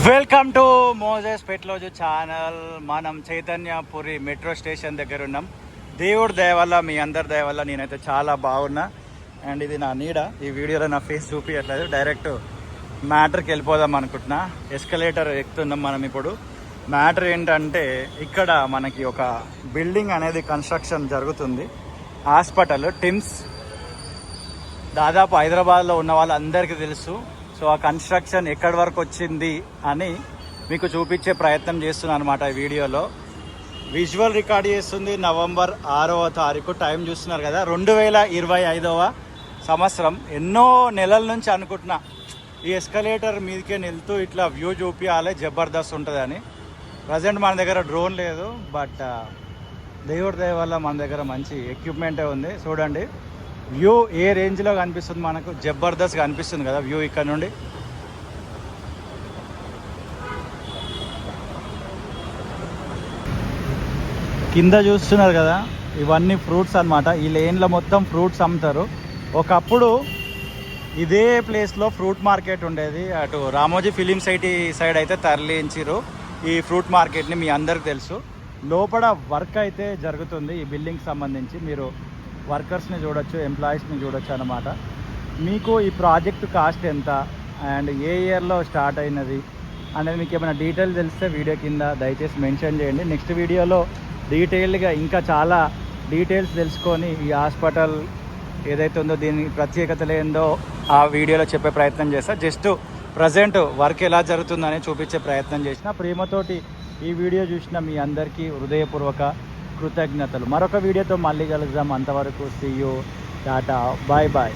Welcome to Moses పెట్లోజు channel. మనం Chaitanyapuri metro station దగ్గర ఉన్నాం. దేవుడి దయ వల్ల, మీ అందరి దయ వల్ల నేనైతే చాలా బాగున్నా. అండ్ ఇది నా నీడ. ఈ వీడియోలో నా ఫేస్ చూపించట్లేదు, డైరెక్ట్ మ్యాటర్కి వెళ్ళిపోదాం అనుకుంటున్నా. ఎస్కలేటర్ ఎక్కుతున్నాం మనం ఇప్పుడు. మ్యాటర్ ఏంటంటే, ఇక్కడ మనకి ఒక బిల్డింగ్ అనేది కన్స్ట్రక్షన్ జరుగుతుంది. హాస్పిటల్ టిమ్స్, దాదాపు హైదరాబాద్లో ఉన్న వాళ్ళందరికీ తెలుసు. సో ఆ కన్స్ట్రక్షన్ ఎక్కడి వరకు వచ్చింది అని మీకు చూపించే ప్రయత్నం చేస్తున్నాను అనమాట ఈ వీడియోలో. విజువల్ రికార్డ్ చేస్తుంది నవంబర్ 6వ తారీఖు. టైం చూస్తున్నారు కదా, 2025వ సంవత్సరం. ఎన్నో నెలల నుంచి అనుకుంటున్నా ఈ ఎస్కలేటర్ మీదకే వెళ్తూ ఇట్లా వ్యూ చూపించాలి, జబర్దస్త్ ఉంటుందని. ప్రజెంట్ మన దగ్గర డ్రోన్ లేదు, బట్ దేవుడి దయ వల్ల మన దగ్గర మంచి ఎక్విప్మెంటే ఉంది. చూడండి వ్యూ ఏ రేంజ్లో కనిపిస్తుంది, మనకు జబర్దస్త్ కనిపిస్తుంది కదా వ్యూ ఇక్కడ నుండి. కింద చూస్తున్నారు కదా, ఇవన్నీ ఫ్రూట్స్ అన్నమాట. ఈ లేన్లో మొత్తం ఫ్రూట్స్ అమ్ముతారు. ఒకప్పుడు ఇదే ప్లేస్లో ఫ్రూట్ మార్కెట్ ఉండేది. అటు రామోజీ ఫిలిం సిటీ సైడ్ అయితే తరలించారు ఈ ఫ్రూట్ మార్కెట్ని, మీ అందరికి తెలుసు. లోపల వర్క్ అయితే జరుగుతుంది ఈ బిల్డింగ్కి సంబంధించి. మీరు వర్కర్స్ని చూడొచ్చు, ఎంప్లాయీస్ని చూడొచ్చు అన్నమాట. మీకు ఈ ప్రాజెక్ట్ కాస్ట్ ఎంత అండ్ ఏ ఇయర్లో స్టార్ట్ అయినది అనేది మీకు ఏమైనా డీటెయిల్ తెలిస్తే వీడియో కింద దయచేసి మెన్షన్ చేయండి. నెక్స్ట్ వీడియోలో డీటెయిల్డ్గా ఇంకా చాలా డీటెయిల్స్ తెలుసుకొని ఈ హాస్పిటల్ ఏదైతే ఉందో దీని ప్రత్యేకతలు ఏందో ఆ వీడియోలో చెప్పే ప్రయత్నం చేస్తా. జస్ట్ ప్రజెంట్ వర్క్ ఎలా జరుగుతుందని చూపించే ప్రయత్నం చేసిన. ప్రేమతోటి ఈ వీడియో చూసిన మీ అందరికీ హృదయపూర్వక కృతజ్ఞతలు. మరొక వీడియోతో మళ్ళీ కలుద్దాం. అంతవరకు see you, tata, bye bye.